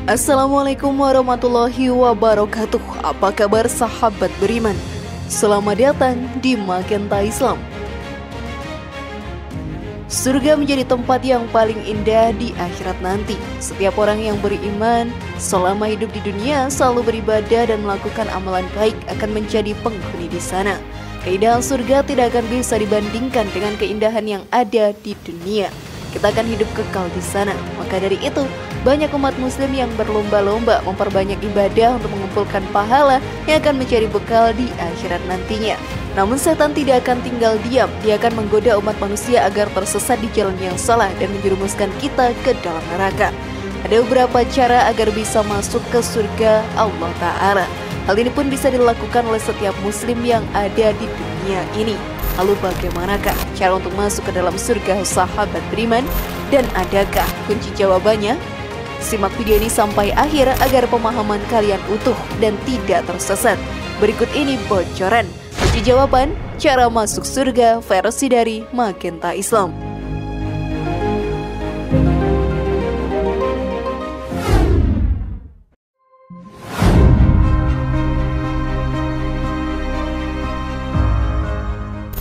Assalamualaikum warahmatullahi wabarakatuh. Apa kabar sahabat beriman? Selamat datang di Magenta Islam. Surga menjadi tempat yang paling indah di akhirat nanti. Setiap orang yang beriman selama hidup di dunia selalu beribadah dan melakukan amalan baik akan menjadi penghuni di sana. Keindahan surga tidak akan bisa dibandingkan dengan keindahan yang ada di dunia. Kita akan hidup kekal di sana. Maka dari itu, banyak umat muslim yang berlomba-lomba memperbanyak ibadah untuk mengumpulkan pahala yang akan menjadi bekal di akhirat nantinya. Namun setan tidak akan tinggal diam. Dia akan menggoda umat manusia agar tersesat di jalan yang salah dan menjerumuskan kita ke dalam neraka. Ada beberapa cara agar bisa masuk ke surga Allah Ta'ala. Hal ini pun bisa dilakukan oleh setiap muslim yang ada di dunia ini. Lalu bagaimanakah cara untuk masuk ke dalam surga sahabat beriman? Dan adakah kunci jawabannya? Simak video ini sampai akhir agar pemahaman kalian utuh dan tidak tersesat. Berikut ini bocoran kunci jawaban cara masuk surga versi dari Magenta Islam.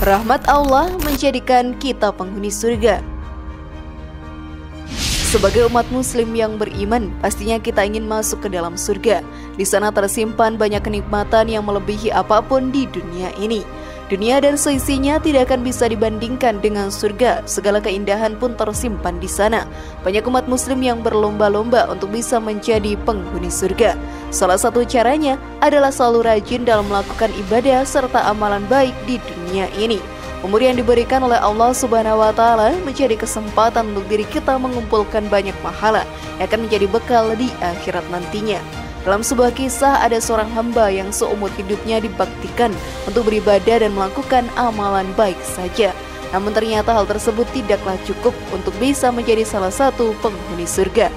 Rahmat Allah menjadikan kita penghuni surga. Sebagai umat muslim yang beriman, pastinya kita ingin masuk ke dalam surga. Di sana tersimpan banyak kenikmatan yang melebihi apapun di dunia ini. Dunia dan seisinya tidak akan bisa dibandingkan dengan surga. Segala keindahan pun tersimpan di sana. Banyak umat muslim yang berlomba-lomba untuk bisa menjadi penghuni surga. Salah satu caranya adalah selalu rajin dalam melakukan ibadah serta amalan baik di dunia ini. Umur yang diberikan oleh Allah Subhanahu wa Ta'ala menjadi kesempatan untuk diri kita mengumpulkan banyak pahala yang akan menjadi bekal di akhirat nantinya. Dalam sebuah kisah, ada seorang hamba yang seumur hidupnya dibaktikan untuk beribadah dan melakukan amalan baik saja. Namun ternyata hal tersebut tidaklah cukup untuk bisa menjadi salah satu penghuni surga.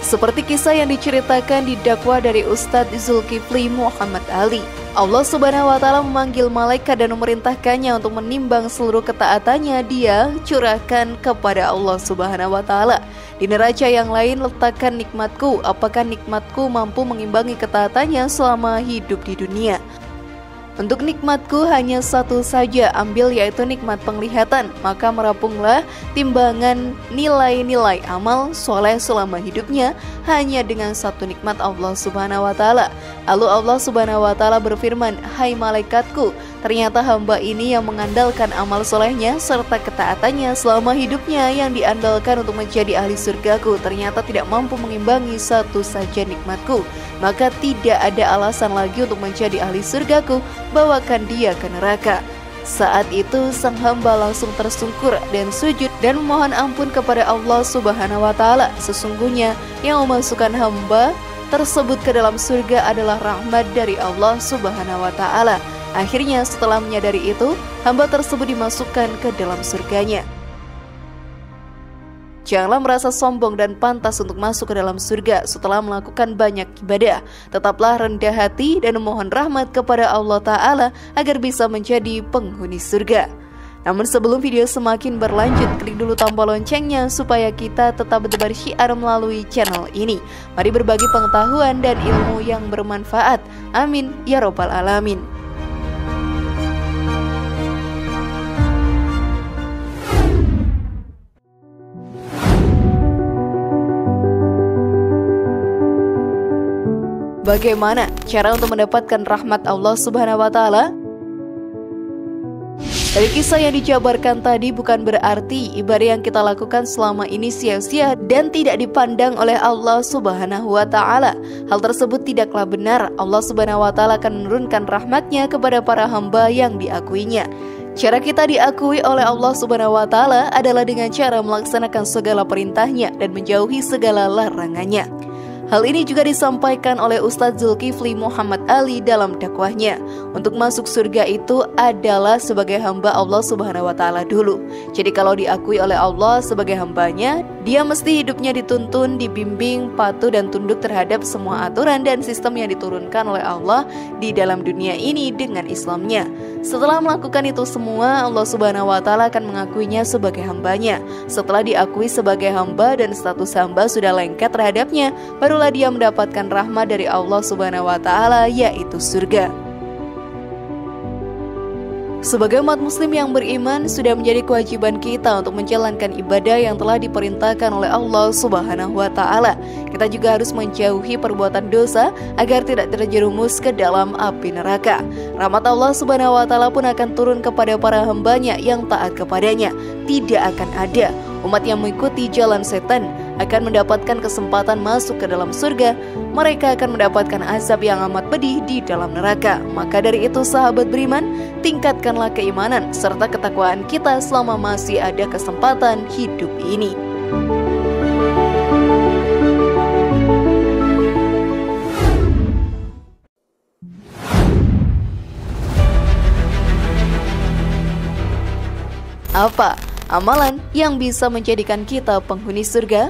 Seperti kisah yang diceritakan di dakwah dari Ustadz Zulkifli Muhammad Ali. Allah Subhanahu wa Ta'ala memanggil malaikat dan memerintahkannya untuk menimbang seluruh ketaatannya dia curahkan kepada Allah Subhanahu wa Ta'ala. Di neraca yang lain letakkan nikmatku, apakah nikmatku mampu mengimbangi ketaatannya selama hidup di dunia? Untuk nikmatku hanya satu saja ambil, yaitu nikmat penglihatan. Maka merapunglah timbangan nilai-nilai amal soleh selama hidupnya hanya dengan satu nikmat Allah Subhanahu wa Ta'ala. Lalu Allah Subhanahu wa Ta'ala berfirman, hai malaikatku, ternyata hamba ini yang mengandalkan amal solehnya serta ketaatannya selama hidupnya yang diandalkan untuk menjadi ahli surgaku ternyata tidak mampu mengimbangi satu saja nikmatku. Maka tidak ada alasan lagi untuk menjadi ahli surgaku, bawakan dia ke neraka. Saat itu sang hamba langsung tersungkur dan sujud dan memohon ampun kepada Allah Subhanahu wa Ta'ala. Sesungguhnya yang memasukkan hamba tersebut ke dalam surga adalah rahmat dari Allah Subhanahu wa Ta'ala. Akhirnya setelah menyadari itu, hamba tersebut dimasukkan ke dalam surganya. Janganlah merasa sombong dan pantas untuk masuk ke dalam surga setelah melakukan banyak ibadah. Tetaplah rendah hati dan memohon rahmat kepada Allah Ta'ala agar bisa menjadi penghuni surga. Namun sebelum video semakin berlanjut, klik dulu tombol loncengnya supaya kita tetap bertebar syiar melalui channel ini. Mari berbagi pengetahuan dan ilmu yang bermanfaat. Amin ya robbal alamin. Bagaimana cara untuk mendapatkan rahmat Allah Subhanahu wa Ta'ala? Dari kisah yang dijabarkan tadi bukan berarti ibadah yang kita lakukan selama ini sia-sia dan tidak dipandang oleh Allah Subhanahu wa Ta'ala. Hal tersebut tidaklah benar. Allah Subhanahu wa Ta'ala akan menurunkan rahmatnya kepada para hamba yang diakuinya. Cara kita diakui oleh Allah Subhanahu wa Ta'ala adalah dengan cara melaksanakan segala perintahnya dan menjauhi segala larangannya. Hal ini juga disampaikan oleh Ustadz Zulkifli Muhammad Ali dalam dakwahnya. Untuk masuk surga itu adalah sebagai hamba Allah Subhanahu wa Ta'ala dulu. Jadi kalau diakui oleh Allah sebagai hambanya, dia mesti hidupnya dituntun, dibimbing, patuh dan tunduk terhadap semua aturan dan sistem yang diturunkan oleh Allah di dalam dunia ini dengan Islamnya. Setelah melakukan itu semua, Allah Subhanahu wa Ta'ala akan mengakuinya sebagai hambanya. Setelah diakui sebagai hamba dan status hamba sudah lengket terhadapnya, barulah dia mendapatkan rahmat dari Allah Subhanahu wa Ta'ala, yaitu surga. Sebagai umat muslim yang beriman, sudah menjadi kewajiban kita untuk menjalankan ibadah yang telah diperintahkan oleh Allah Subhanahu wa Ta'ala. Kita juga harus menjauhi perbuatan dosa agar tidak terjerumus ke dalam api neraka. Rahmat Allah Subhanahu wa Ta'ala pun akan turun kepada para hambanya yang taat kepadanya. Tidak akan ada umat yang mengikuti jalan setan akan mendapatkan kesempatan masuk ke dalam surga. Mereka akan mendapatkan azab yang amat pedih di dalam neraka. Maka dari itu sahabat beriman, tingkatkanlah keimanan serta ketakwaan kita selama masih ada kesempatan hidup ini. Apa amalan yang bisa menjadikan kita penghuni surga?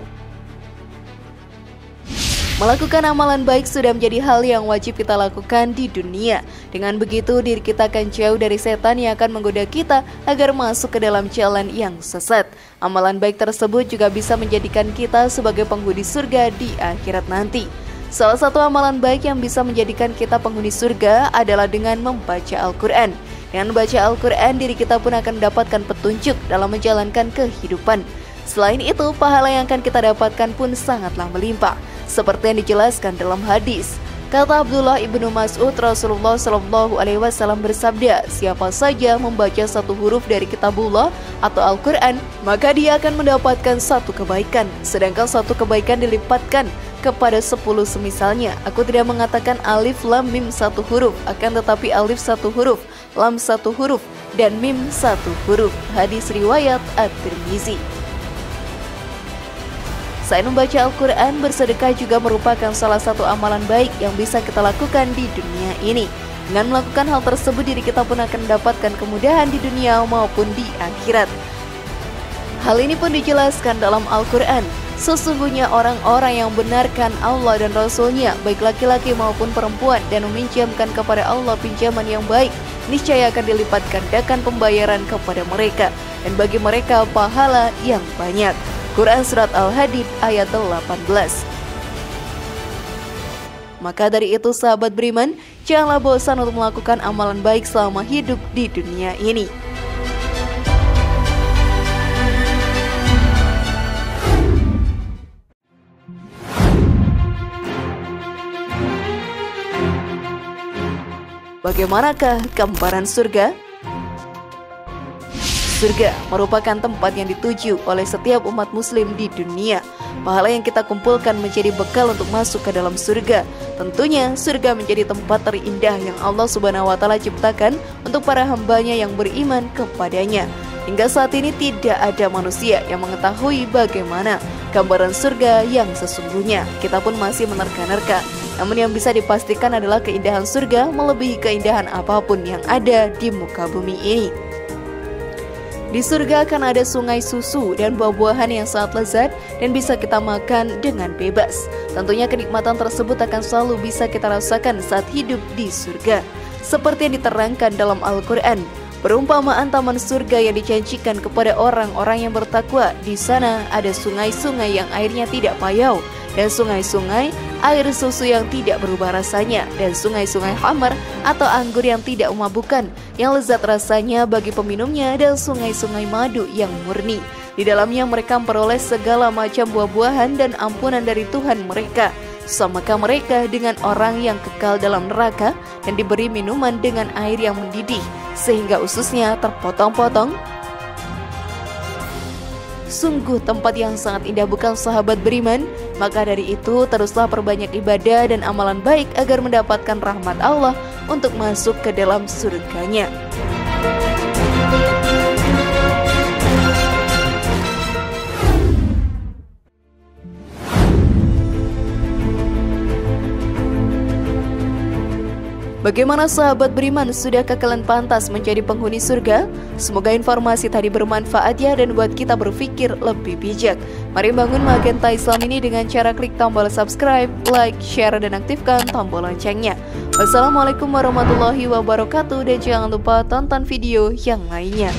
Melakukan amalan baik sudah menjadi hal yang wajib kita lakukan di dunia. Dengan begitu, diri kita akan jauh dari setan yang akan menggoda kita agar masuk ke dalam jalan yang sesat. Amalan baik tersebut juga bisa menjadikan kita sebagai penghuni surga di akhirat nanti. Salah satu amalan baik yang bisa menjadikan kita penghuni surga adalah dengan membaca Al-Quran. Dengan membaca Al-Quran, diri kita pun akan mendapatkan petunjuk dalam menjalankan kehidupan. Selain itu, pahala yang akan kita dapatkan pun sangatlah melimpah. Seperti yang dijelaskan dalam hadis, kata Abdullah ibnu Mas'ud, Rasulullah SAW bersabda, siapa saja membaca satu huruf dari kitabullah atau Al-Quran, maka dia akan mendapatkan satu kebaikan, sedangkan satu kebaikan dilipatkan kepada 10 semisalnya. Aku tidak mengatakan alif lam mim satu huruf, akan tetapi alif satu huruf, lam satu huruf, dan mim satu huruf. Hadis riwayat At-Tirmizi. Selain membaca Al-Quran, bersedekah juga merupakan salah satu amalan baik yang bisa kita lakukan di dunia ini. Dengan melakukan hal tersebut, diri kita pun akan mendapatkan kemudahan di dunia maupun di akhirat. Hal ini pun dijelaskan dalam Al-Quran. Sesungguhnya orang-orang yang benarkan Allah dan Rasul-Nya, baik laki-laki maupun perempuan, dan meminjamkan kepada Allah pinjaman yang baik, niscaya akan dilipat gandakan pembayaran kepada mereka, dan bagi mereka pahala yang banyak. Quran Surat Al-Hadid ayat 18. Maka dari itu sahabat beriman, janganlah bosan untuk melakukan amalan baik selama hidup di dunia ini. Bagaimanakah gambaran surga? Surga merupakan tempat yang dituju oleh setiap umat muslim di dunia. Pahala yang kita kumpulkan menjadi bekal untuk masuk ke dalam surga. Tentunya surga menjadi tempat terindah yang Allah Subhanahu wa Ta'ala ciptakan untuk para hambanya yang beriman kepadanya. Hingga saat ini tidak ada manusia yang mengetahui bagaimana gambaran surga yang sesungguhnya. Kita pun masih menerka-nerka. Namun yang bisa dipastikan adalah keindahan surga melebihi keindahan apapun yang ada di muka bumi ini. Di surga akan ada sungai susu dan buah-buahan yang sangat lezat dan bisa kita makan dengan bebas. Tentunya kenikmatan tersebut akan selalu bisa kita rasakan saat hidup di surga. Seperti yang diterangkan dalam Al-Quran, perumpamaan taman surga yang dijanjikan kepada orang-orang yang bertakwa. Di sana ada sungai-sungai yang airnya tidak payau, dan sungai-sungai air susu yang tidak berubah rasanya, dan sungai-sungai khamar atau anggur yang tidak memabukkan, yang lezat rasanya bagi peminumnya, dan sungai-sungai madu yang murni. Di dalamnya mereka memperoleh segala macam buah-buahan dan ampunan dari Tuhan mereka. Samakah mereka dengan orang yang kekal dalam neraka dan diberi minuman dengan air yang mendidih sehingga ususnya terpotong-potong? Sungguh tempat yang sangat indah, bukan sahabat beriman? Maka dari itu teruslah perbanyak ibadah dan amalan baik agar mendapatkan rahmat Allah untuk masuk ke dalam surganya. Bagaimana sahabat beriman, sudahkah kalian pantas menjadi penghuni surga? Semoga informasi tadi bermanfaat ya dan buat kita berpikir lebih bijak. Mari bangun Magenta Islam ini dengan cara klik tombol subscribe, like, share, dan aktifkan tombol loncengnya. Wassalamualaikum warahmatullahi wabarakatuh dan jangan lupa tonton video yang lainnya.